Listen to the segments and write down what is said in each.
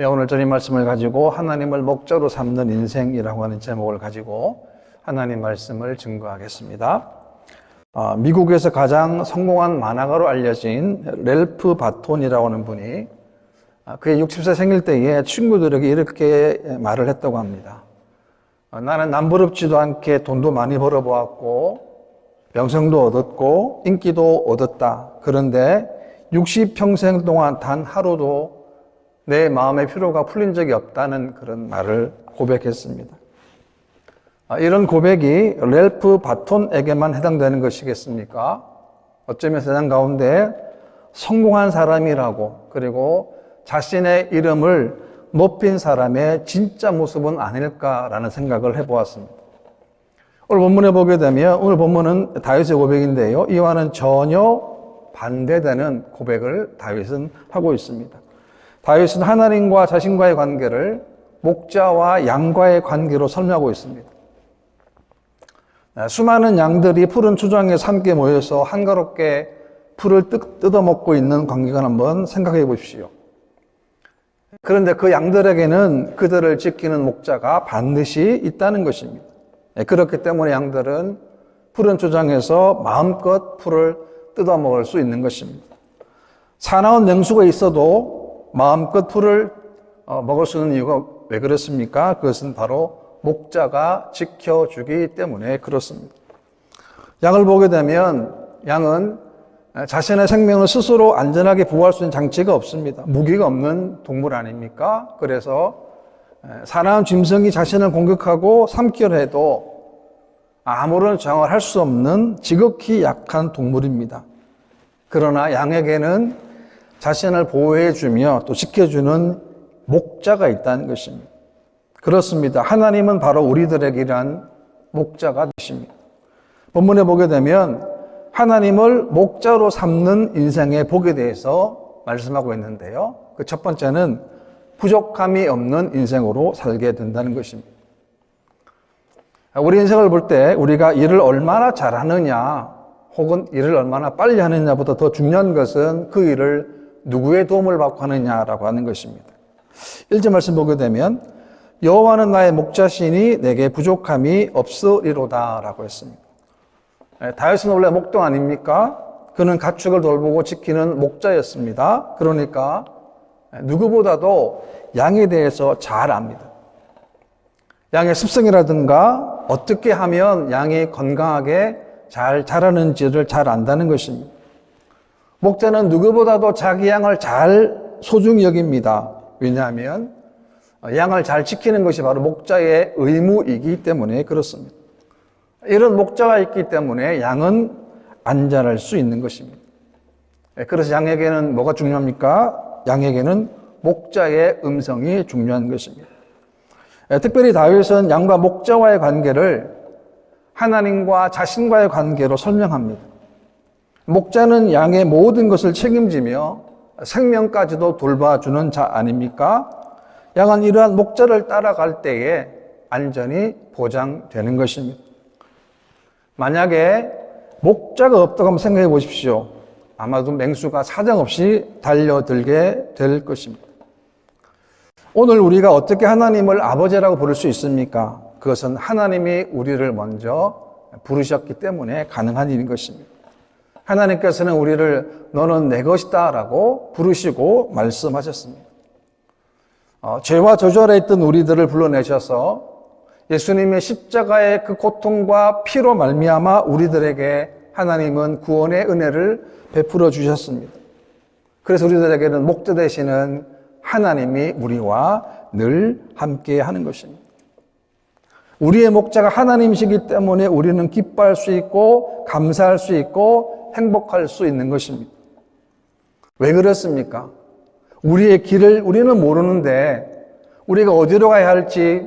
오늘 저희 말씀을 가지고 하나님을 목자로 삼는 인생이라고 하는 제목을 가지고 하나님 말씀을 증거하겠습니다. 미국에서 가장 성공한 만화가로 알려진 랠프 바톤이라고 하는 분이 그의 60세 생일 때에 친구들에게 이렇게 말을 했다고 합니다. 나는 남부럽지도 않게 돈도 많이 벌어보았고 명성도 얻었고 인기도 얻었다. 그런데 60평생 동안 단 하루도 내 마음의 피로가 풀린 적이 없다는 그런 말을 고백했습니다. 이런 고백이 랠프 바톤에게만 해당되는 것이겠습니까? 어쩌면 세상 가운데 성공한 사람이라고, 그리고 자신의 이름을 높인 사람의 진짜 모습은 아닐까라는 생각을 해보았습니다. 오늘 본문에 보게 되면 오늘 본문은 다윗의 고백인데요, 이와는 전혀 반대되는 고백을 다윗은 하고 있습니다. 다윗은 하나님과 자신과의 관계를 목자와 양과의 관계로 설명하고 있습니다. 수많은 양들이 푸른 초장에 함께 모여서 한가롭게 풀을 뜯어먹고 있는 광경을 한번 생각해 보십시오. 그런데 그 양들에게는 그들을 지키는 목자가 반드시 있다는 것입니다. 그렇기 때문에 양들은 푸른 초장에서 마음껏 풀을 뜯어먹을 수 있는 것입니다. 사나운 냉수가 있어도 마음껏 풀을 먹을 수 있는 이유가 왜 그렇습니까? 그것은 바로 목자가 지켜주기 때문에 그렇습니다. 양을 보게 되면 양은 자신의 생명을 스스로 안전하게 보호할 수 있는 장치가 없습니다. 무기가 없는 동물 아닙니까? 그래서 사나운 짐승이 자신을 공격하고 삼키려 해도 아무런 저항을 할 수 없는 지극히 약한 동물입니다. 그러나 양에게는 자신을 보호해주며 또 지켜주는 목자가 있다는 것입니다. 그렇습니다. 하나님은 바로 우리들에게 이러한 목자가 되십니다. 본문에 보게 되면 하나님을 목자로 삼는 인생의 복에 대해서 말씀하고 있는데요. 그 첫 번째는 부족함이 없는 인생으로 살게 된다는 것입니다. 우리 인생을 볼 때 우리가 일을 얼마나 잘하느냐 혹은 일을 얼마나 빨리 하느냐보다 더 중요한 것은 그 일을 누구의 도움을 받고 하느냐라고 하는 것입니다. 1절 말씀 보게 되면 여호와는 나의 목자시니 내게 부족함이 없으리로다 라고 했습니다. 다윗은 원래 목동 아닙니까? 그는 가축을 돌보고 지키는 목자였습니다. 그러니까 누구보다도 양에 대해서 잘 압니다. 양의 습성이라든가 어떻게 하면 양이 건강하게 잘 자라는지를 잘 안다는 것입니다. 목자는 누구보다도 자기 양을 잘 소중히 여깁니다. 왜냐하면 양을 잘 지키는 것이 바로 목자의 의무이기 때문에 그렇습니다. 이런 목자가 있기 때문에 양은 안전할 수 있는 것입니다. 그래서 양에게는 뭐가 중요합니까? 양에게는 목자의 음성이 중요한 것입니다. 특별히 다윗은 양과 목자와의 관계를 하나님과 자신과의 관계로 설명합니다. 목자는 양의 모든 것을 책임지며 생명까지도 돌봐주는 자 아닙니까? 양은 이러한 목자를 따라갈 때에 안전이 보장되는 것입니다. 만약에 목자가 없다고 한번 생각해 보십시오. 아마도 맹수가 사정없이 달려들게 될 것입니다. 오늘 우리가 어떻게 하나님을 아버지라고 부를 수 있습니까? 그것은 하나님이 우리를 먼저 부르셨기 때문에 가능한 일인 것입니다. 하나님께서는 우리를 너는 내 것이다 라고 부르시고 말씀하셨습니다. 죄와 저주 아래 있던 우리들을 불러내셔서 예수님의 십자가의 그 고통과 피로 말미암아 우리들에게 하나님은 구원의 은혜를 베풀어 주셨습니다. 그래서 우리들에게는 목자 되시는 하나님이 우리와 늘 함께 하는 것입니다. 우리의 목자가 하나님이시기 때문에 우리는 기뻐할 수 있고 감사할 수 있고 행복할 수 있는 것입니다. 왜 그렇습니까? 우리의 길을 우리는 모르는데, 우리가 어디로 가야 할지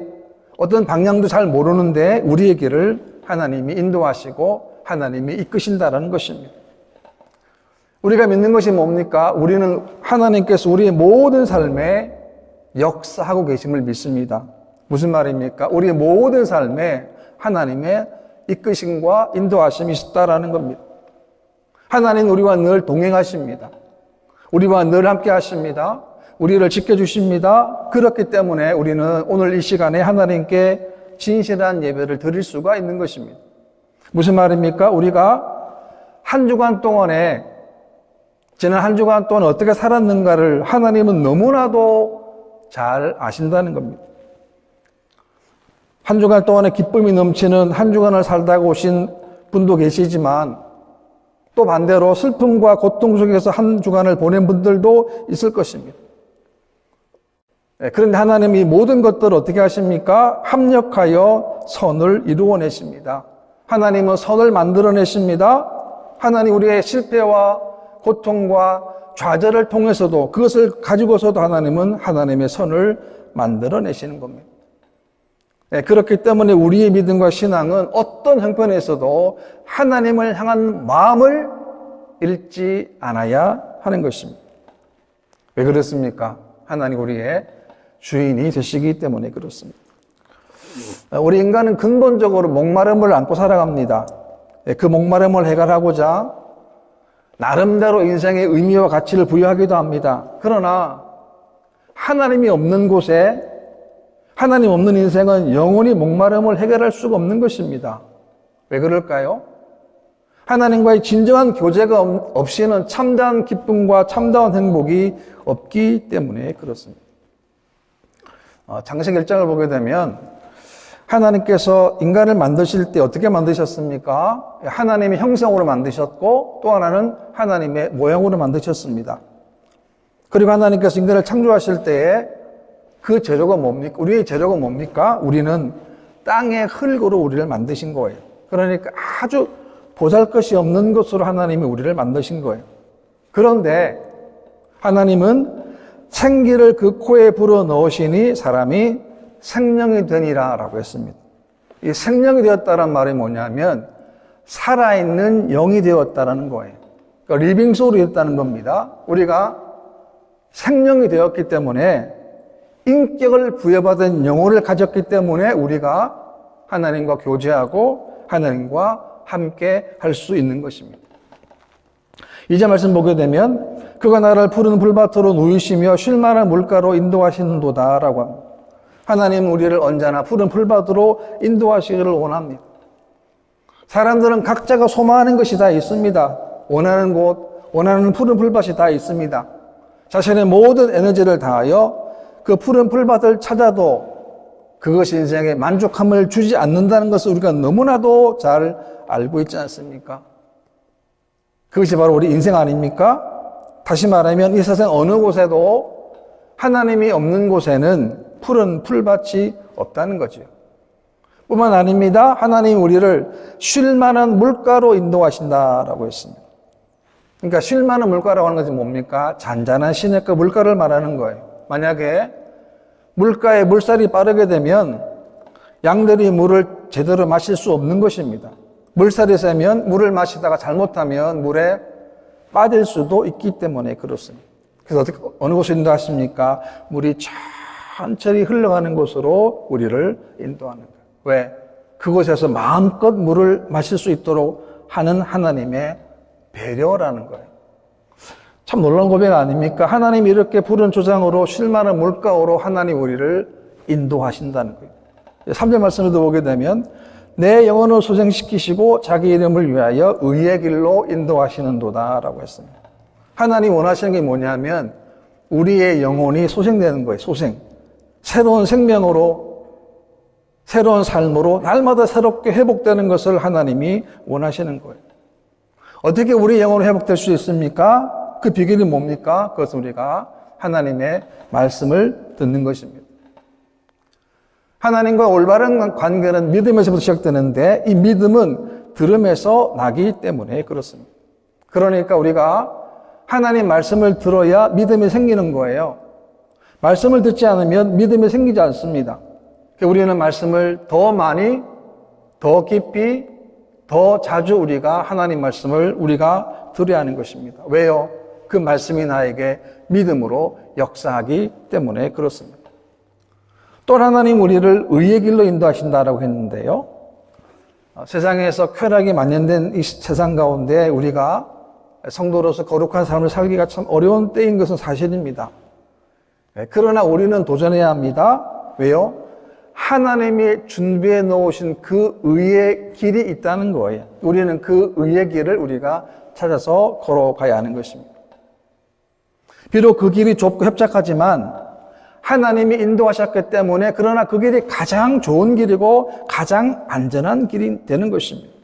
어떤 방향도 잘 모르는데 우리의 길을 하나님이 인도하시고 하나님이 이끄신다는 것입니다. 우리가 믿는 것이 뭡니까? 우리는 하나님께서 우리의 모든 삶에 역사하고 계심을 믿습니다. 무슨 말입니까? 우리의 모든 삶에 하나님의 이끄심과 인도하심이 있다라는 겁니다. 하나님은 우리와 늘 동행하십니다. 우리와 늘 함께 하십니다. 우리를 지켜주십니다. 그렇기 때문에 우리는 오늘 이 시간에 하나님께 진실한 예배를 드릴 수가 있는 것입니다. 무슨 말입니까? 우리가 한 주간 동안에, 지난 한 주간 동안 어떻게 살았는가를 하나님은 너무나도 잘 아신다는 겁니다. 한 주간 동안에 기쁨이 넘치는 한 주간을 살다가 오신 분도 계시지만 또 반대로 슬픔과 고통 속에서 한 주간을 보낸 분들도 있을 것입니다. 그런데 하나님이 모든 것들을 어떻게 하십니까? 합력하여 선을 이루어내십니다. 하나님은 선을 만들어내십니다. 하나님 우리의 실패와 고통과 좌절을 통해서도 그것을 가지고서도 하나님은 하나님의 선을 만들어내시는 겁니다. 그렇기 때문에 우리의 믿음과 신앙은 어떤 형편에서도 하나님을 향한 마음을 잃지 않아야 하는 것입니다. 왜 그렇습니까? 하나님 우리의 주인이 되시기 때문에 그렇습니다. 우리 인간은 근본적으로 목마름을 안고 살아갑니다. 그 목마름을 해결하고자 나름대로 인생의 의미와 가치를 부여하기도 합니다. 그러나 하나님이 없는 곳에, 하나님 없는 인생은 영원히 목마름을 해결할 수가 없는 것입니다. 왜 그럴까요? 하나님과의 진정한 교제가 없이는 참다운 기쁨과 참다운 행복이 없기 때문에 그렇습니다. 창세기 1장을 보게 되면 하나님께서 인간을 만드실 때 어떻게 만드셨습니까? 하나님의 형상으로 만드셨고 또 하나는 하나님의 모양으로 만드셨습니다. 그리고 하나님께서 인간을 창조하실 때에 그 재료가 뭡니까? 우리의 재료가 뭡니까? 우리는 땅의 흙으로 우리를 만드신 거예요. 그러니까 아주 보잘것이 없는 것으로 하나님이 우리를 만드신 거예요. 그런데 하나님은 생기를 그 코에 불어 넣으시니 사람이 생명이 되니라 라고 했습니다. 이 생명이 되었다는 말이 뭐냐면 살아있는 영이 되었다는 거예요. 그러니까 리빙 소울이 됐다는 겁니다. 우리가 생명이 되었기 때문에 인격을 부여받은 영혼을 가졌기 때문에 우리가 하나님과 교제하고 하나님과 함께 할 수 있는 것입니다. 이제 말씀 보게 되면 그가 나를 푸른 불밭으로 누이시며 쉴만한 물가로 인도하시는도다 라고 합니다. 하나님은 우리를 언제나 푸른 풀밭으로 인도하시기를 원합니다. 사람들은 각자가 소망하는 것이 다 있습니다. 원하는 곳, 원하는 푸른 풀밭이 다 있습니다. 자신의 모든 에너지를 다하여 그 푸른 풀밭을 찾아도 그것이 인생에 만족함을 주지 않는다는 것을 우리가 너무나도 잘 알고 있지 않습니까? 그것이 바로 우리 인생 아닙니까? 다시 말하면 이 세상 어느 곳에도 하나님이 없는 곳에는 푸른 풀밭이 없다는 거죠. 뿐만 아닙니다. 하나님 우리를 쉴만한 물가로 인도하신다라고 했습니다. 그러니까 쉴만한 물가라고 하는 것이 뭡니까? 잔잔한 시냇가 물가를 말하는 거예요. 만약에 물가에 물살이 빠르게 되면 양들이 물을 제대로 마실 수 없는 것입니다. 물살이 세면 물을 마시다가 잘못하면 물에 빠질 수도 있기 때문에 그렇습니다. 그래서 어떻게, 어느 곳을 인도하십니까? 물이 천천히 흘러가는 곳으로 우리를 인도하는 거예요. 왜? 그곳에서 마음껏 물을 마실 수 있도록 하는 하나님의 배려라는 거예요. 참 놀라운 고백 아닙니까? 하나님이 이렇게 푸른 조장으로 쉴만한 물가로 하나님 우리를 인도하신다는 거예요. 3절 말씀에도 보게 되면 내 영혼을 소생시키시고 자기 이름을 위하여 의의 길로 인도하시는도다 라고 했습니다. 하나님 원하시는 게 뭐냐면 우리의 영혼이 소생되는 거예요. 소생. 새로운 생명으로, 새로운 삶으로 날마다 새롭게 회복되는 것을 하나님이 원하시는 거예요. 어떻게 우리 영혼이 회복될 수 있습니까? 그 비결이 뭡니까? 그것은 우리가 하나님의 말씀을 듣는 것입니다. 하나님과 올바른 관계는 믿음에서부터 시작되는데 이 믿음은 들음에서 나기 때문에 그렇습니다. 그러니까 우리가 하나님 말씀을 들어야 믿음이 생기는 거예요. 말씀을 듣지 않으면 믿음이 생기지 않습니다. 우리는 말씀을 더 많이, 더 깊이, 더 자주 우리가 하나님 말씀을 우리가 들어야 하는 것입니다. 왜요? 그 말씀이 나에게 믿음으로 역사하기 때문에 그렇습니다. 또 하나님 우리를 의의 길로 인도하신다라고 했는데요. 세상에서 쾌락이 만연된 이 세상 가운데 우리가 성도로서 거룩한 삶을 살기가 참 어려운 때인 것은 사실입니다. 그러나 우리는 도전해야 합니다. 왜요? 하나님이 준비해 놓으신 그 의의 길이 있다는 거예요. 우리는 그 의의 길을 우리가 찾아서 걸어가야 하는 것입니다. 비록 그 길이 좁고 협착하지만 하나님이 인도하셨기 때문에 그러나 그 길이 가장 좋은 길이고 가장 안전한 길이 되는 것입니다.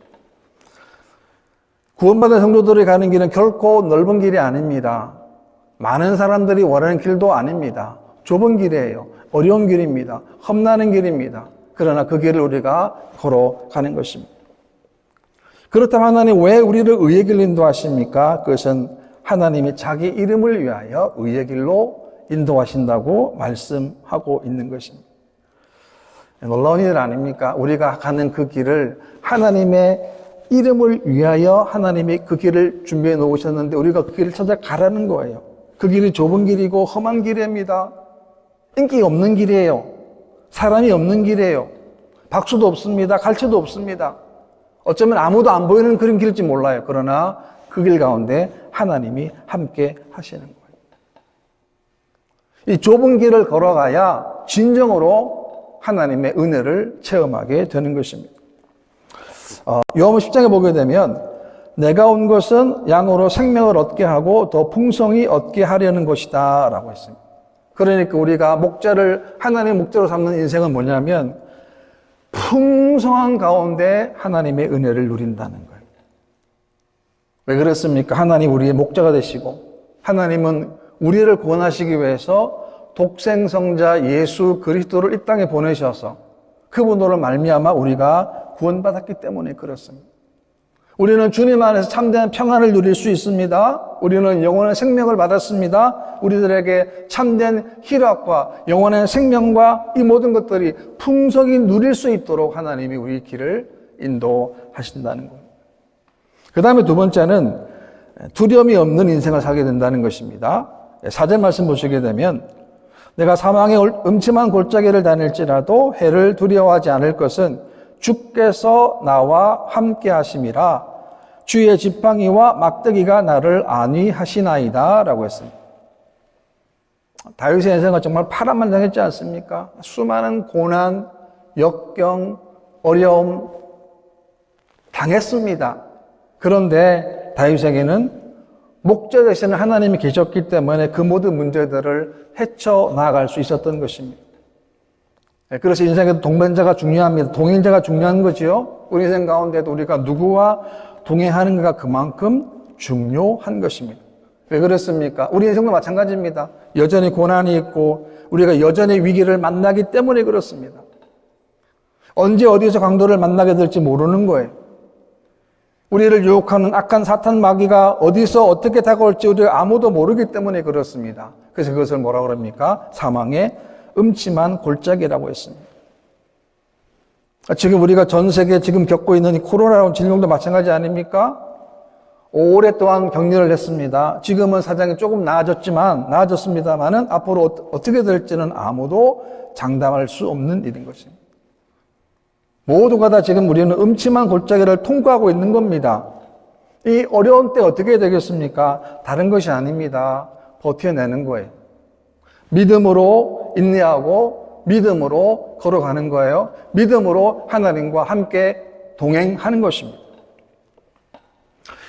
구원받은 성도들이 가는 길은 결코 넓은 길이 아닙니다. 많은 사람들이 원하는 길도 아닙니다. 좁은 길이에요. 어려운 길입니다. 험나는 길입니다. 그러나 그 길을 우리가 걸어가는 것입니다. 그렇다면 하나님 왜 우리를 의의 길로 인도하십니까? 그것은 하나님이 자기 이름을 위하여 의의 길로 인도하신다고 말씀하고 있는 것입니다. 놀라운 일 아닙니까? 우리가 가는 그 길을 하나님의 이름을 위하여 하나님이 그 길을 준비해 놓으셨는데 우리가 그 길을 찾아가라는 거예요. 그 길이 좁은 길이고 험한 길입니다. 인기 없는 길이에요. 사람이 없는 길이에요. 박수도 없습니다. 갈채도 없습니다. 어쩌면 아무도 안 보이는 그런 길일지 몰라요. 그러나 그 길 가운데 하나님이 함께 하시는 거예요. 이 좁은 길을 걸어가야 진정으로 하나님의 은혜를 체험하게 되는 것입니다. 요한복음 10장에 보게 되면 내가 온 것은 양으로 생명을 얻게 하고 더 풍성히 얻게 하려는 것이다 라고 했습니다. 그러니까 우리가 하나님의 목자로 삼는 인생은 뭐냐면 풍성한 가운데 하나님의 은혜를 누린다는 거예요. 왜 그렇습니까? 하나님 우리의 목자가 되시고 하나님은 우리를 구원하시기 위해서 독생성자 예수 그리스도를 이 땅에 보내셔서 그분으로 말미암아 우리가 구원받았기 때문에 그렇습니다. 우리는 주님 안에서 참된 평안을 누릴 수 있습니다. 우리는 영원한 생명을 받았습니다. 우리들에게 참된 희락과 영원한 생명과 이 모든 것들이 풍성히 누릴 수 있도록 하나님이 우리 길을 인도하신다는 겁니다. 그 다음에 두 번째는 두려움이 없는 인생을 살게 된다는 것입니다. 4절 말씀 보시게 되면 내가 사망의 음침한 골짜기를 다닐지라도 해를 두려워하지 않을 것은 주께서 나와 함께 하심이라 주의 지팡이와 막대기가 나를 안위하시나이다 라고 했습니다. 다윗의 인생은 정말 파란만장했지 않습니까? 수많은 고난, 역경, 어려움 당했습니다. 그런데 다윗에게는 목자 되시는 하나님이 계셨기 때문에 그 모든 문제들을 헤쳐나갈 수 있었던 것입니다. 그래서 인생에도 동반자가 중요합니다. 동행자가 중요한 거지요. 우리 인생 가운데도 우리가 누구와 동행하는가가 그만큼 중요한 것입니다. 왜 그렇습니까? 우리 인생도 마찬가지입니다. 여전히 고난이 있고 우리가 여전히 위기를 만나기 때문에 그렇습니다. 언제 어디서 강도를 만나게 될지 모르는 거예요. 우리를 유혹하는 악한 사탄 마귀가 어디서 어떻게 다가올지 우리가 아무도 모르기 때문에 그렇습니다. 그래서 그것을 뭐라고 그럽니까? 사망의 음침한 골짜기라고 했습니다. 지금 우리가 전 세계에 지금 겪고 있는 이 코로나라는 질병도 마찬가지 아닙니까? 오랫동안 격리를 했습니다. 지금은 사정이 조금 나아졌습니다만은 앞으로 어떻게 될지는 아무도 장담할 수 없는 일인 것입니다. 모두가 다 지금 우리는 음침한 골짜기를 통과하고 있는 겁니다. 이 어려운 때 어떻게 되겠습니까? 다른 것이 아닙니다. 버텨내는 거예요. 믿음으로 인내하고 믿음으로 걸어가는 거예요. 믿음으로 하나님과 함께 동행하는 것입니다.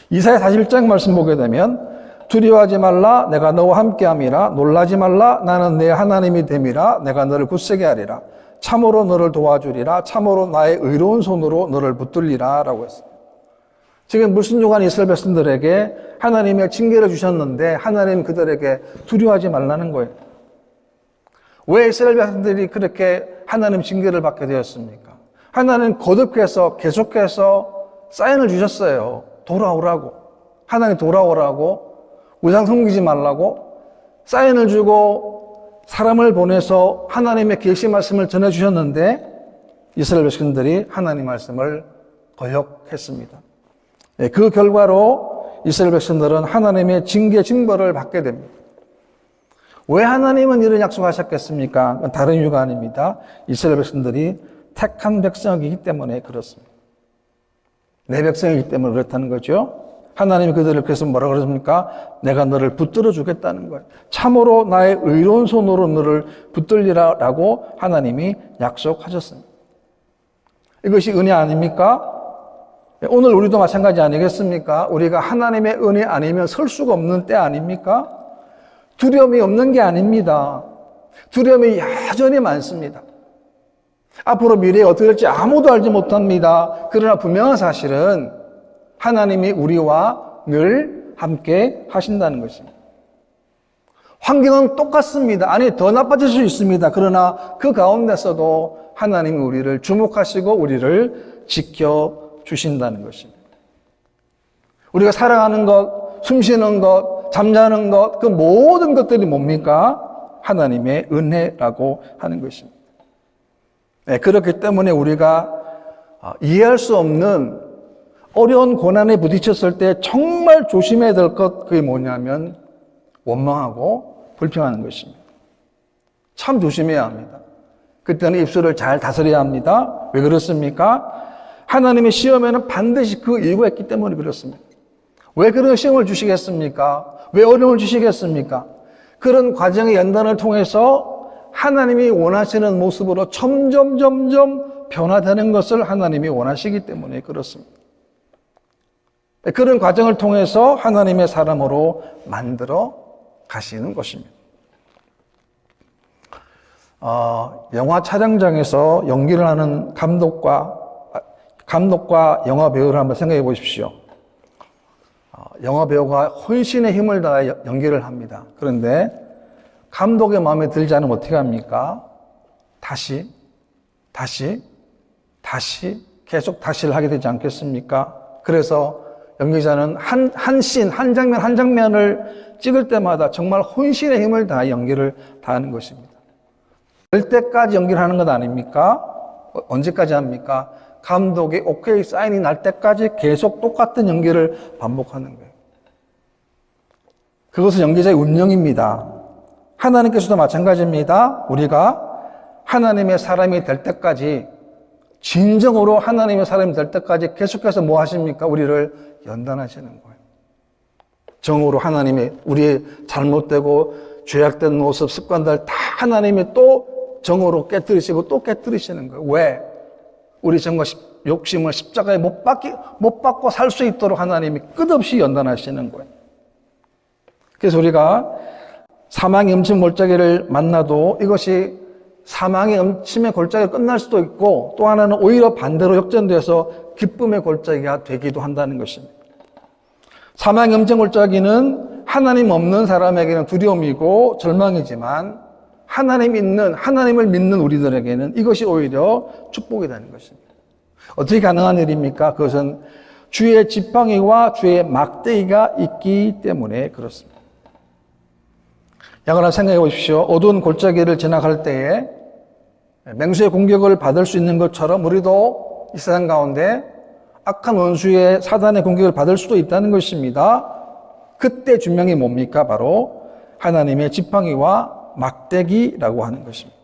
이사야 41장 말씀 보게 되면 두려워하지 말라 내가 너와 함께함이라 놀라지 말라 나는 내 하나님이 됨이라 내가 너를 굳세게 하리라 참으로 너를 도와주리라 참으로 나의 의로운 손으로 너를 붙들리라 라고 했어요. 지금 불순종한 이스라엘 백성들에게 하나님의 징계를 주셨는데 하나님 그들에게 두려워하지 말라는 거예요. 왜 이스라엘 백성들이 그렇게 하나님 징계를 받게 되었습니까? 하나님 거듭해서 계속해서 사인을 주셨어요. 돌아오라고. 하나님 돌아오라고. 우상 섬기지 말라고. 사인을 주고 사람을 보내서 하나님의 계시 말씀을 전해주셨는데 이스라엘 백성들이 하나님 말씀을 거역했습니다. 그 결과로 이스라엘 백성들은 하나님의 징계 징벌을 받게 됩니다. 왜 하나님은 이런 약속하셨겠습니까? 다른 이유가 아닙니다. 이스라엘 백성들이 택한 백성이기 때문에 그렇습니다. 내 백성이기 때문에 그렇다는 거죠. 하나님이 그들을 그래서 뭐라 그러십니까? 내가 너를 붙들어 주겠다는 거예요. 참으로 나의 의로운 손으로 너를 붙들리라라고 하나님이 약속하셨습니다. 이것이 은혜 아닙니까? 오늘 우리도 마찬가지 아니겠습니까? 우리가 하나님의 은혜 아니면 설 수가 없는 때 아닙니까? 두려움이 없는 게 아닙니다. 두려움이 여전히 많습니다. 앞으로 미래에 어떻게 될지 아무도 알지 못합니다. 그러나 분명한 사실은 하나님이 우리와 늘 함께 하신다는 것입니다. 환경은 똑같습니다. 아니, 더 나빠질 수 있습니다. 그러나 그 가운데서도 하나님이 우리를 주목하시고 우리를 지켜주신다는 것입니다. 우리가 살아가는 것, 숨쉬는 것, 잠자는 것, 그 모든 것들이 뭡니까? 하나님의 은혜라고 하는 것입니다. 네, 그렇기 때문에 우리가 이해할 수 없는 어려운 고난에 부딪혔을 때 정말 조심해야 될 것, 그게 뭐냐면 원망하고 불평하는 것입니다. 참 조심해야 합니다. 그때는 입술을 잘 다스려야 합니다. 왜 그렇습니까? 하나님의 시험에는 반드시 그 이유가 있기 때문에 그렇습니다. 왜 그런 시험을 주시겠습니까? 왜 어려움을 주시겠습니까? 그런 과정의 연단을 통해서 하나님이 원하시는 모습으로 점점 변화되는 것을 하나님이 원하시기 때문에 그렇습니다. 그런 과정을 통해서 하나님의 사람으로 만들어 가시는 것입니다. 영화 촬영장에서 연기를 하는 감독과 영화 배우를 한번 생각해 보십시오. 영화 배우가 혼신의 힘을 다해 연기를 합니다. 그런데 감독의 마음에 들지 않으면 어떻게 합니까? 다시 계속 다시를 하게 되지 않겠습니까? 그래서 연기자는 한 장면을 찍을 때마다 정말 혼신의 힘을 다해 연기를 다하는 것입니다. 될 때까지 연기를 하는 것 아닙니까? 언제까지 합니까? 감독의 오케이 사인이 날 때까지 계속 똑같은 연기를 반복하는 거예요. 그것은 연기자의 운명입니다. 하나님께서도 마찬가지입니다. 우리가 하나님의 사람이 될 때까지, 진정으로 하나님의 사람이 될 때까지 계속해서 뭐 하십니까? 우리를 연단하시는 거예요. 정으로 하나님의 우리의 잘못되고 죄악된 모습, 습관들 다 하나님이 또 정으로 깨뜨리시고 또 깨뜨리시는 거예요. 왜? 우리 정과 욕심을 십자가에 못 박고 살 수 있도록 하나님이 끝없이 연단하시는 거예요. 그래서 우리가 사망의 음침 골짜기를 만나도 이것이 사망의 음침의 골짜기가 끝날 수도 있고, 또 하나는 오히려 반대로 역전돼서 기쁨의 골짜기가 되기도 한다는 것입니다. 사망의 음침 골짜기는 하나님 없는 사람에게는 두려움이고 절망이지만, 하나님을 믿는 우리들에게는 이것이 오히려 축복이 되는 것입니다. 어떻게 가능한 일입니까? 그것은 주의 지팡이와 주의 막대기가 있기 때문에 그렇습니다. 여러분 생각해 보십시오. 어두운 골짜기를 지나갈 때에 맹수의 공격을 받을 수 있는 것처럼 우리도 이 세상 가운데 악한 원수의 사단의 공격을 받을 수도 있다는 것입니다. 그때 준명이 뭡니까? 바로 하나님의 지팡이와 막대기라고 하는 것입니다.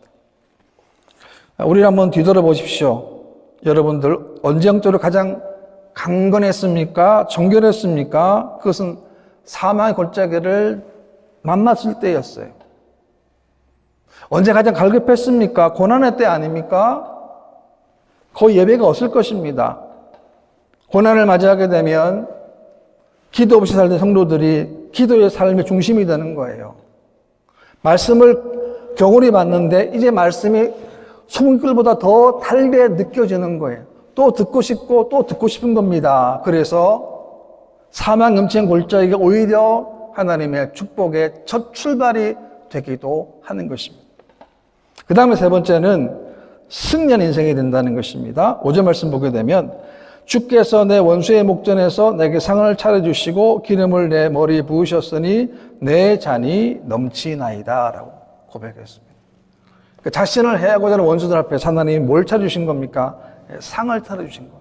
우리를 한번 뒤돌아보십시오. 여러분들 언제 영적으로 가장 강건했습니까? 정결했습니까? 그것은 사망의 골짜기를 만났을 때였어요. 언제 가장 갈급했습니까? 고난의 때 아닙니까? 거의 예배가 없을 것입니다. 고난을 맞이하게 되면 기도 없이 살던 성도들이 기도의 삶의 중심이 되는 거예요. 말씀을 경홀히 받는데 이제 말씀이 손길보다 더 달게 느껴지는 거예요. 또 듣고 싶고 또 듣고 싶은 겁니다. 그래서 사망 음침 골짜기가 오히려 하나님의 축복의 첫 출발이 되기도 하는 것입니다. 그 다음에 세 번째는 승리한 인생이 된다는 것입니다. 5절 말씀 보게 되면 주께서 내 원수의 목전에서 내게 상을 차려주시고 기름을 내 머리에 부으셨으니 내 잔이 넘치나이다 라고 고백했습니다. 그 자신을 해하고자 하는 원수들 앞에 하나님이 뭘 차려주신 겁니까? 상을 차려주신 겁니다.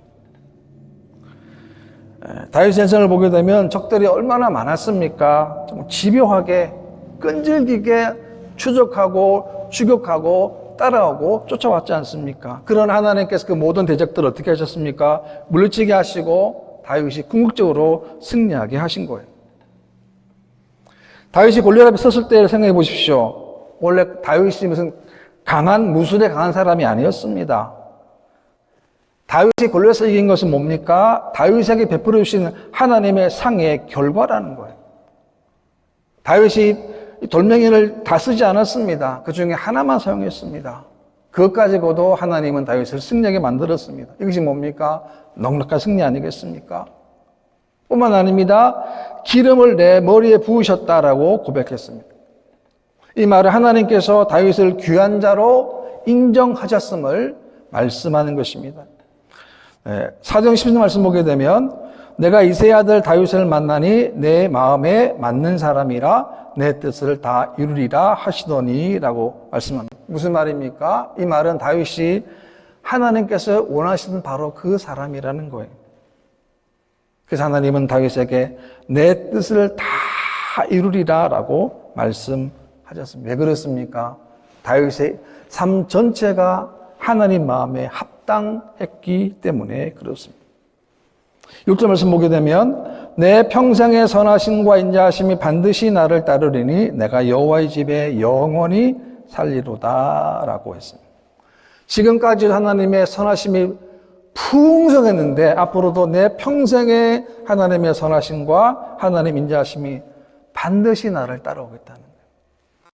다윗의 인생을 보게 되면 적들이 얼마나 많았습니까? 좀 집요하게 끈질기게 추적하고 추격하고 따라오고 쫓아왔지 않습니까? 그런 하나님께서 그 모든 대적들을 어떻게 하셨습니까? 물리치게 하시고 다윗이 궁극적으로 승리하게 하신 거예요. 다윗이 골리앗 앞에 섰을 때를 생각해 보십시오. 원래 다윗이 무슨 강한 무술에 강한 사람이 아니었습니다. 다윗이 골리앗을 이긴 것은 뭡니까? 다윗에게 베풀어 주신 하나님의 상의 결과라는 거예요. 다윗이 돌멩이를 다 쓰지 않았습니다. 그 중에 하나만 사용했습니다. 그것 가지고도 하나님은 다윗을 승리하게 만들었습니다. 이것이 뭡니까? 넉넉한 승리 아니겠습니까? 뿐만 아닙니다. 기름을 내 머리에 부으셨다라고 고백했습니다. 이 말은 하나님께서 다윗을 귀한 자로 인정하셨음을 말씀하는 것입니다. 사도행 10절 말씀 보게 되면 내가 이새의 아들 다윗을 만나니 내 마음에 맞는 사람이라 내 뜻을 다 이루리라 하시더니 라고 말씀합니다. 무슨 말입니까? 이 말은 다윗이 하나님께서 원하시는 바로 그 사람이라는 거예요. 그래서 하나님은 다윗에게 내 뜻을 다 이루리라 라고 말씀하셨습니다. 왜 그렇습니까? 다윗의 삶 전체가 하나님 마음에 합당했기 때문에 그렇습니다. 6절 말씀 보게 되면 내 평생의 선하심과 인자하심이 반드시 나를 따르리니 내가 여호와의 집에 영원히 살리로다 라고 했습니다. 지금까지 하나님의 선하심이 풍성했는데 앞으로도 내 평생의 하나님의 선하심과 하나님 인자하심이 반드시 나를 따라오겠다는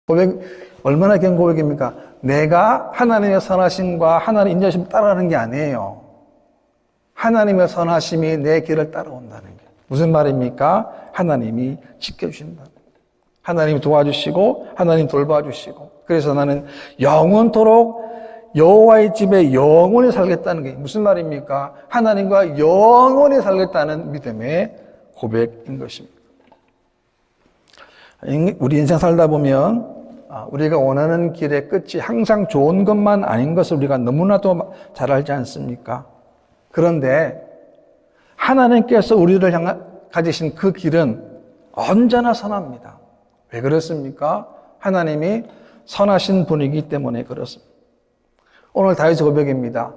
거예요. 고백, 얼마나 긴 고백입니까? 내가 하나님의 선하심과 하나님 인자하심을 따라가는 게 아니에요. 하나님의 선하심이 내 길을 따라온다는 게 무슨 말입니까? 하나님이 지켜주신다. 하나님이 도와주시고 하나님 돌봐주시고 그래서 나는 영원토록 여호와의 집에 영원히 살겠다는 게 무슨 말입니까? 하나님과 영원히 살겠다는 믿음의 고백인 것입니다. 우리 인생 살다 보면 우리가 원하는 길의 끝이 항상 좋은 것만 아닌 것을 우리가 너무나도 잘 알지 않습니까? 그런데 하나님께서 우리를 가지신 그 길은 언제나 선합니다. 왜 그렇습니까? 하나님이 선하신 분이기 때문에 그렇습니다. 오늘 다윗의 고백입니다.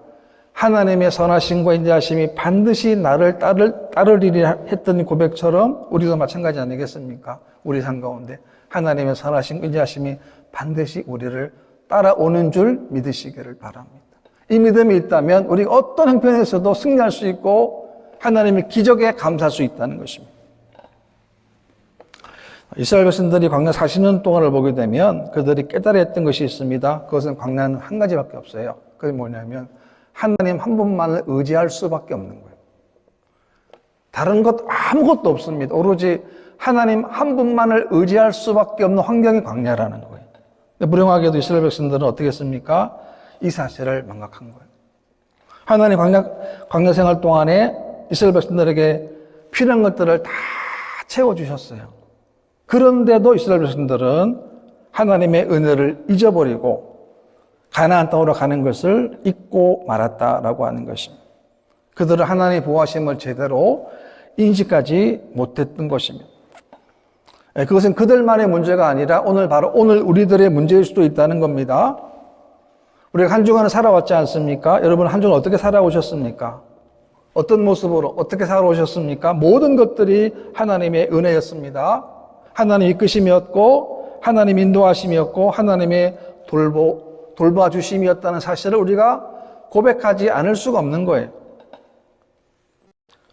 하나님의 선하심과 인자하심이 반드시 나를 따르리라 했던 고백처럼 우리도 마찬가지 아니겠습니까? 우리 삶 가운데 하나님의 선하심, 인자하심이 반드시 우리를 따라오는 줄 믿으시기를 바랍니다. 이 믿음이 있다면 우리가 어떤 형편에서도 승리할 수 있고 하나님의 기적에 감사할 수 있다는 것입니다. 이스라엘 백성들이 광야 40년 동안을 보게 되면 그들이 깨달아 했던 것이 있습니다. 그것은 광야는 한 가지밖에 없어요. 그게 뭐냐면 하나님 한 분만을 의지할 수밖에 없는 거예요. 다른 것 아무것도 없습니다. 오로지 하나님 한 분만을 의지할 수밖에 없는 환경이 광야라는 거예요. 불행하게도 이스라엘 백성들은 어떻게 했습니까? 이 사실을 망각한 거예요. 하나님 광야 생활 동안에 이스라엘 백성들에게 필요한 것들을 다 채워주셨어요. 그런데도 이스라엘 백성들은 하나님의 은혜를 잊어버리고 가나안 땅으로 가는 것을 잊고 말았다라고 하는 것입니다. 그들은 하나님의 보호하심을 제대로 인식하지 못했던 것입니다. 그것은 그들만의 문제가 아니라 오늘 우리들의 문제일 수도 있다는 겁니다. 우리가 한 주간을 살아왔지 않습니까? 여러분 한 주간 어떻게 살아오셨습니까? 어떤 모습으로 어떻게 살아오셨습니까? 모든 것들이 하나님의 은혜였습니다. 하나님 이끄심이었고 하나님 인도하심이었고 하나님의 돌봐주심이었다는 사실을 우리가 고백하지 않을 수가 없는 거예요.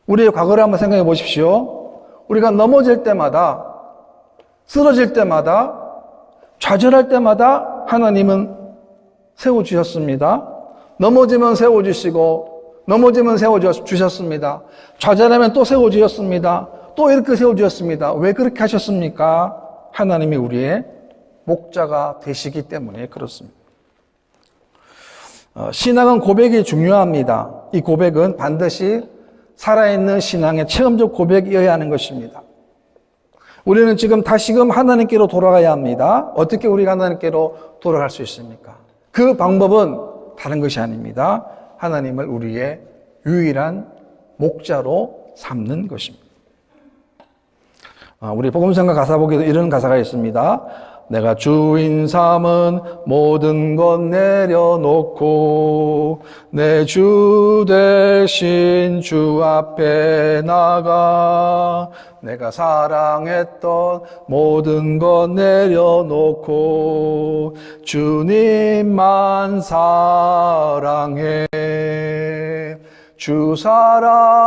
우리의 과거를 한번 생각해 보십시오. 우리가 넘어질 때마다 쓰러질 때마다 좌절할 때마다 하나님은 세워주셨습니다. 넘어지면 세워주시고 넘어지면 세워주셨습니다. 좌절하면 또 세워주셨습니다. 또 이렇게 세워주셨습니다. 왜 그렇게 하셨습니까? 하나님이 우리의 목자가 되시기 때문에 그렇습니다. 신앙은 고백이 중요합니다. 이 고백은 반드시 살아있는 신앙의 체험적 고백이어야 하는 것입니다. 우리는 다시금 하나님께로 돌아가야 합니다. 어떻게 우리가 하나님께로 돌아갈 수 있습니까? 그 방법은 다른 것이 아닙니다. 하나님을 우리의 유일한 목자로 삼는 것입니다. 우리 복음성가 가사 보기에도 이런 가사가 있습니다. 내가 주인 삼은 모든 것 내려놓고 내 주 대신 주 앞에 나가 내가 사랑했던 모든 것 내려놓고 주님만 사랑해. 주 사랑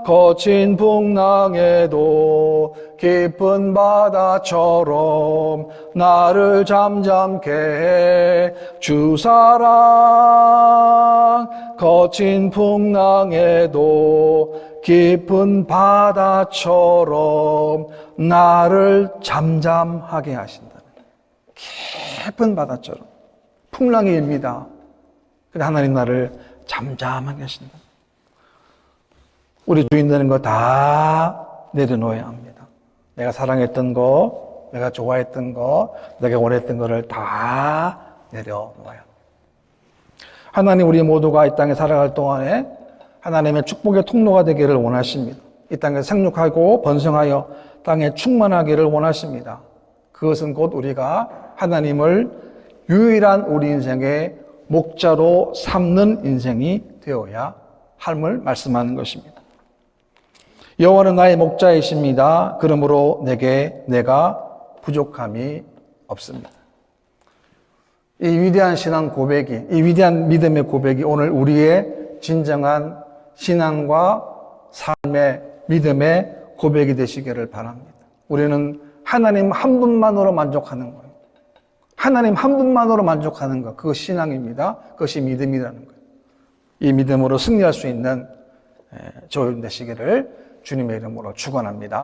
거친 풍랑에도 깊은 바다처럼 나를 잠잠케 해. 주 사랑 거친 풍랑에도 깊은 바다처럼 나를 잠잠하게 하신다. 깊은 바다처럼 풍랑이 일니다. 근데 하나님 나를 잠잠하게 하신다. 우리 주인 되는 거 다 내려놓아야 합니다. 내가 사랑했던 거, 내가 좋아했던 거, 내가 원했던 거를 다 내려놓아야 합니다. 하나님 우리 모두가 이 땅에 살아갈 동안에 하나님의 축복의 통로가 되기를 원하십니다. 이 땅에 생육하고 번성하여 땅에 충만하기를 원하십니다. 그것은 곧 우리가 하나님을 유일한 우리 인생의 목자로 삼는 인생이 되어야 함을 말씀하는 것입니다. 여호와는 나의 목자이십니다. 그러므로 내가 부족함이 없습니다. 이 위대한 신앙 고백이, 이 위대한 믿음의 고백이 오늘 우리의 진정한 신앙과 삶의 믿음의 고백이 되시기를 바랍니다. 우리는 하나님 한 분만으로 만족하는 거예요. 하나님 한 분만으로 만족하는 것, 그것이 신앙입니다. 그것이 믿음이라는 거예요. 이 믿음으로 승리할 수 있는 저희 되시기를 주님의 이름으로 축원합니다.